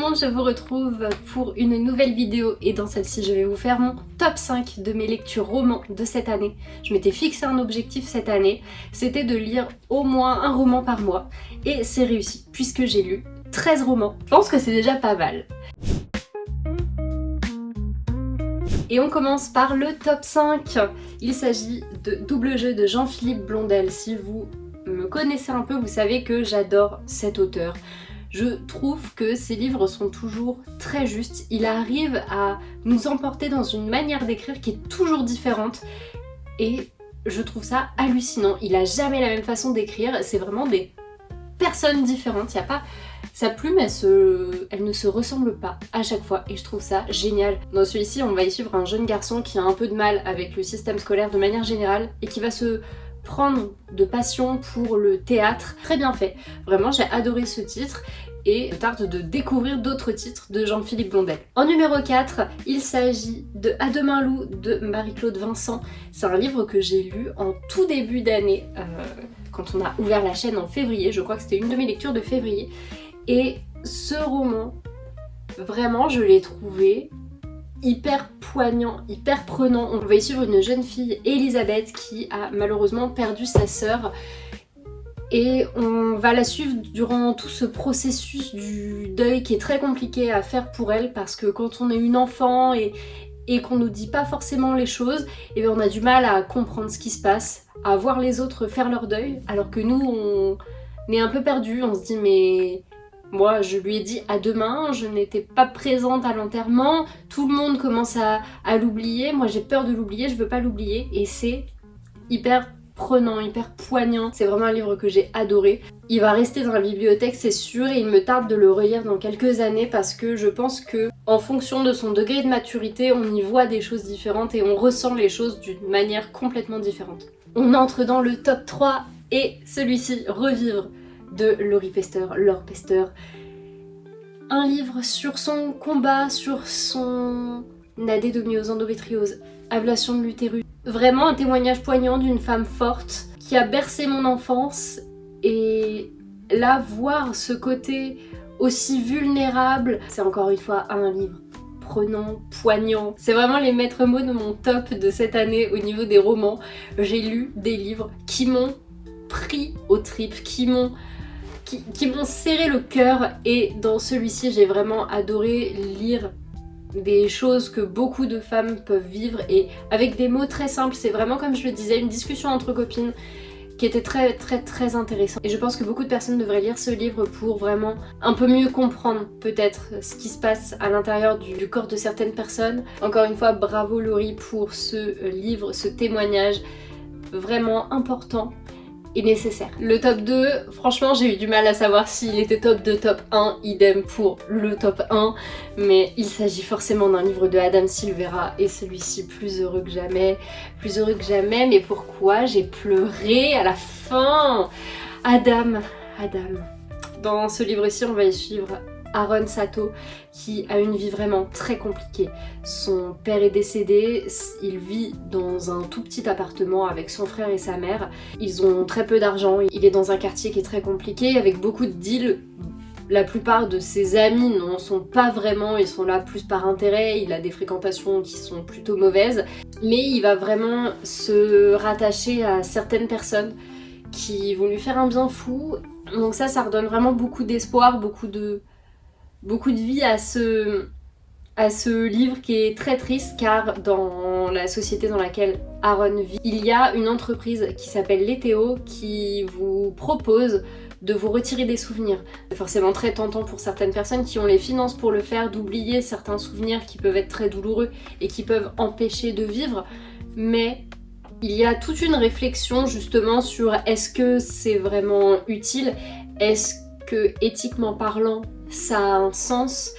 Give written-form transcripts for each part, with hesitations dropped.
monde, je vous retrouve pour une nouvelle vidéo et dans celle-ci je vais vous faire mon top 5 de mes lectures romans de cette année. Je m'étais fixé un objectif cette année, c'était de lire au moins un roman par mois et c'est réussi puisque j'ai lu 13 romans. Je pense que c'est déjà pas mal. Et on commence par le top 5. Il s'agit de Double Jeu de Jean-Philippe Blondel. Si vous me connaissez un peu, vous savez que j'adore cet auteur. Je trouve que ses livres sont toujours très justes. Il arrive à nous emporter dans une manière d'écrire qui est toujours différente et je trouve ça hallucinant. Il a jamais la même façon d'écrire, c'est vraiment des personnes différentes. Il y a pas... Sa plume, elle ne se ressemble pas à chaque fois et je trouve ça génial. Dans celui-ci, on va y suivre un jeune garçon qui a un peu de mal avec le système scolaire de manière générale et qui va se prendre de passion pour le théâtre. Très bien fait. Vraiment, j'ai adoré ce titre et je tarde de découvrir d'autres titres de Jean-Philippe Blondel. En numéro 4, il s'agit de À demain loup de Marie-Claude Vincent. C'est un livre que j'ai lu en tout début d'année, quand on a ouvert la chaîne en février. Je crois que c'était une de mes lectures de février. Et ce roman, vraiment, je l'ai trouvé hyper poignant, hyper prenant. On va y suivre une jeune fille, Elisabeth, qui a malheureusement perdu sa sœur. Et on va la suivre durant tout ce processus du deuil qui est très compliqué à faire pour elle parce que quand on est une enfant et qu'on nous dit pas forcément les choses, et bien on a du mal à comprendre ce qui se passe, à voir les autres faire leur deuil, alors que nous on est un peu perdus, on se dit mais... Moi, je lui ai dit à demain, je n'étais pas présente à l'enterrement, tout le monde commence à l'oublier, moi j'ai peur de l'oublier, je veux pas l'oublier, et c'est hyper prenant, hyper poignant. C'est vraiment un livre que j'ai adoré. Il va rester dans la bibliothèque, c'est sûr, et il me tarde de le relire dans quelques années parce que je pense que en fonction de son degré de maturité, on y voit des choses différentes et on ressent les choses d'une manière complètement différente. On entre dans le top 3 et celui-ci, Revivre de Laurie Pester, Laure Pester. Un livre sur son combat, sur son adénomiose, endométriose, ablation de l'utérus. Vraiment un témoignage poignant d'une femme forte qui a bercé mon enfance et là voir ce côté aussi vulnérable, c'est encore une fois un livre prenant, poignant. C'est vraiment les maîtres mots de mon top de cette année au niveau des romans. J'ai lu des livres qui m'ont pris aux tripes, qui m'ont serré le cœur et dans celui-ci j'ai vraiment adoré lire des choses que beaucoup de femmes peuvent vivre et avec des mots très simples. C'est vraiment, comme je le disais, une discussion entre copines qui était très intéressante. Et je pense que beaucoup de personnes devraient lire ce livre pour vraiment un peu mieux comprendre peut-être ce qui se passe à l'intérieur du corps de certaines personnes. Encore une fois, bravo Laurie pour ce livre, ce témoignage vraiment important et nécessaire. Le top 2, franchement j'ai eu du mal à savoir s'il était top 2, top 1, idem pour le top 1, mais il s'agit forcément d'un livre de Adam Silvera et celui-ci plus heureux que jamais, mais pourquoi j'ai pleuré à la fin. Adam. Dans ce livre-ci on va y suivre Aaron Sato qui a une vie vraiment très compliquée. Son père est décédé, il vit dans un tout petit appartement avec son frère et sa mère. Ils ont très peu d'argent, il est dans un quartier qui est très compliqué avec beaucoup de deals. La plupart de ses amis n'en sont pas vraiment, ils sont là plus par intérêt, il a des fréquentations qui sont plutôt mauvaises. Mais il va vraiment se rattacher à certaines personnes qui vont lui faire un bien fou. Donc ça redonne vraiment beaucoup d'espoir, beaucoup de vie à ce livre qui est très triste car dans la société dans laquelle Aaron vit, il y a une entreprise qui s'appelle Leteo qui vous propose de vous retirer des souvenirs. C'est forcément très tentant pour certaines personnes qui ont les finances pour le faire, d'oublier certains souvenirs qui peuvent être très douloureux et qui peuvent empêcher de vivre, mais il y a toute une réflexion justement sur est-ce que c'est vraiment utile, est-ce que éthiquement parlant ça a un sens,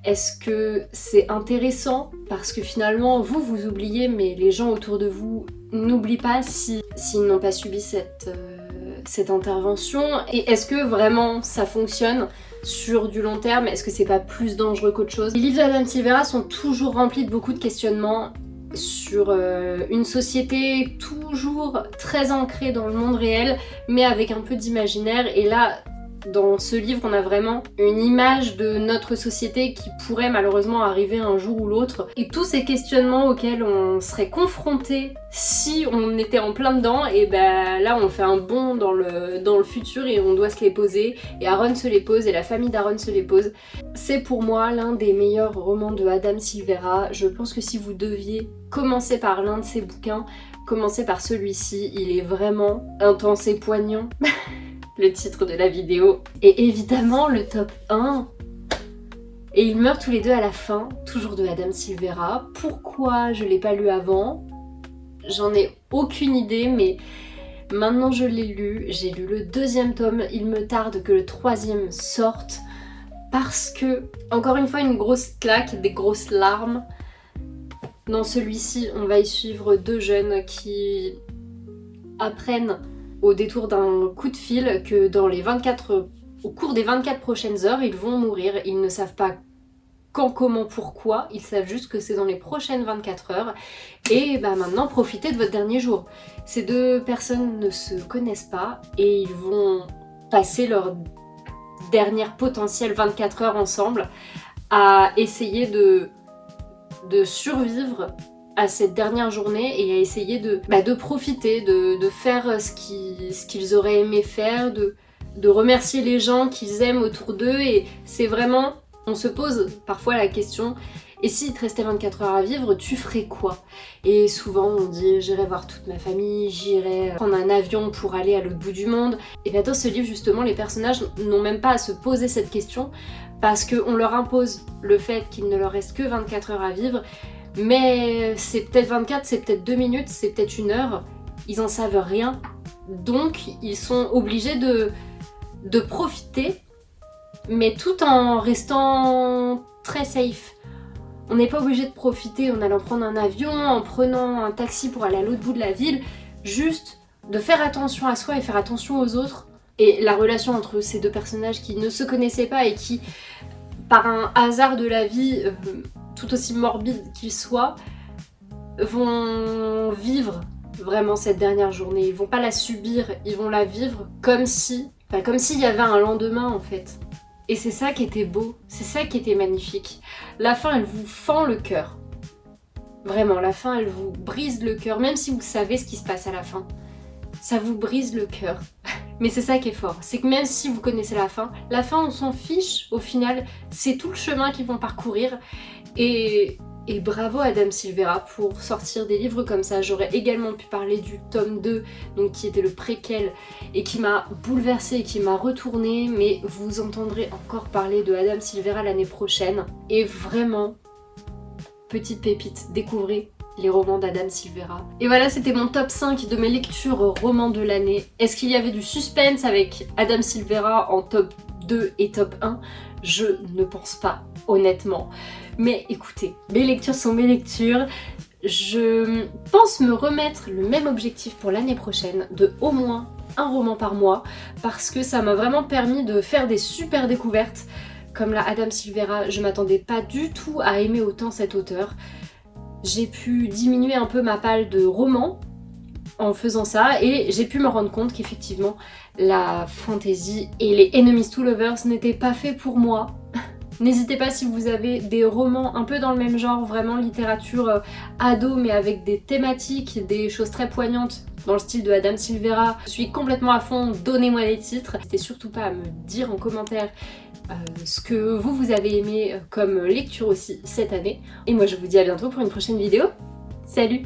est-ce que c'est intéressant parce que finalement vous oubliez mais les gens autour de vous n'oublient pas s'ils n'ont pas subi cette intervention, et est-ce que vraiment ça fonctionne sur du long terme, est-ce que c'est pas plus dangereux qu'autre chose. Les livres d'Adam Silvera sont toujours remplis de beaucoup de questionnements sur une société toujours très ancrée dans le monde réel mais avec un peu d'imaginaire, et là Dans ce livre, on a vraiment une image de notre société qui pourrait malheureusement arriver un jour ou l'autre. Et tous ces questionnements auxquels on serait confronté si on était en plein dedans, et ben là on fait un bond dans le futur et on doit se les poser. Et Aaron se les pose et la famille d'Aaron se les pose. C'est pour moi l'un des meilleurs romans de Adam Silvera. Je pense que si vous deviez commencer par l'un de ses bouquins, commencez par celui-ci. Il est vraiment intense et poignant. Le titre de la vidéo. Et évidemment le top 1. Et ils meurent tous les deux à la fin, toujours de Adam Silvera. Pourquoi je l'ai pas lu avant? J'en ai aucune idée, mais maintenant je l'ai lu. J'ai lu le 2e tome, il me tarde que le 3e sorte. Parce que, encore une fois, une grosse claque, des grosses larmes. Dans celui-ci, on va y suivre 2 jeunes qui apprennent au détour d'un coup de fil que au cours des 24 prochaines heures, ils vont mourir. Ils ne savent pas quand, comment, pourquoi, ils savent juste que c'est dans les prochaines 24 heures. Et bah maintenant, profitez de votre dernier jour. Ces 2 personnes ne se connaissent pas et ils vont passer leur dernière potentielle 24 heures ensemble à essayer de survivre à cette dernière journée et à essayer de profiter, de faire ce qu'ils auraient aimé faire, de remercier les gens qu'ils aiment autour d'eux. Et c'est vraiment, on se pose parfois la question, et s'il te restait 24 heures à vivre, tu ferais quoi? Et souvent on dit j'irai voir toute ma famille, j'irai prendre un avion pour aller à l'autre bout du monde. Et bien dans ce livre justement, les personnages n'ont même pas à se poser cette question parce qu'on leur impose le fait qu'il ne leur reste que 24 heures à vivre. Mais c'est peut-être 24, c'est peut-être 2 minutes, c'est peut-être 1 heure, ils en savent rien. Donc ils sont obligés de profiter, mais tout en restant très safe. On n'est pas obligé de profiter en allant prendre un avion, en prenant un taxi pour aller à l'autre bout de la ville, juste de faire attention à soi et faire attention aux autres. Et la relation entre ces 2 personnages qui ne se connaissaient pas et qui, par un hasard de la vie, tout aussi morbide qu'ils soient, vont vivre vraiment cette dernière journée. Ils vont pas la subir, ils vont la vivre comme s'il y avait un lendemain en fait. Et c'est ça qui était beau, c'est ça qui était magnifique. La fin, elle vous fend le cœur. Vraiment, la fin, elle vous brise le cœur, même si vous savez ce qui se passe à la fin. Ça vous brise le cœur. Mais c'est ça qui est fort, c'est que même si vous connaissez la fin, on s'en fiche au final, c'est tout le chemin qu'ils vont parcourir. Et bravo Adam Silvera pour sortir des livres comme ça. J'aurais également pu parler du tome 2, donc qui était le préquel, et qui m'a bouleversée, qui m'a retournée, mais vous entendrez encore parler de Adam Silvera l'année prochaine. Et vraiment, petite pépite, découvrez les romans d'Adam Silvera. Et voilà, c'était mon top 5 de mes lectures romans de l'année. Est-ce qu'il y avait du suspense avec Adam Silvera en top 2 et top 1? Je ne pense pas, honnêtement. Mais écoutez, mes lectures sont mes lectures. Je pense me remettre le même objectif pour l'année prochaine, de au moins un roman par mois, parce que ça m'a vraiment permis de faire des super découvertes. Comme la Adam Silvera, je m'attendais pas du tout à aimer autant cet auteur. J'ai pu diminuer un peu ma palle de romans en faisant ça, et j'ai pu me rendre compte qu'effectivement la fantasy et les enemies to lovers n'étaient pas faits pour moi. N'hésitez pas si vous avez des romans un peu dans le même genre, vraiment littérature ado mais avec des thématiques, des choses très poignantes dans le style de Adam Silvera. Je suis complètement à fond, donnez-moi les titres. N'hésitez surtout pas à me dire en commentaire ce que vous avez aimé comme lecture aussi cette année. Et moi je vous dis à bientôt pour une prochaine vidéo. Salut!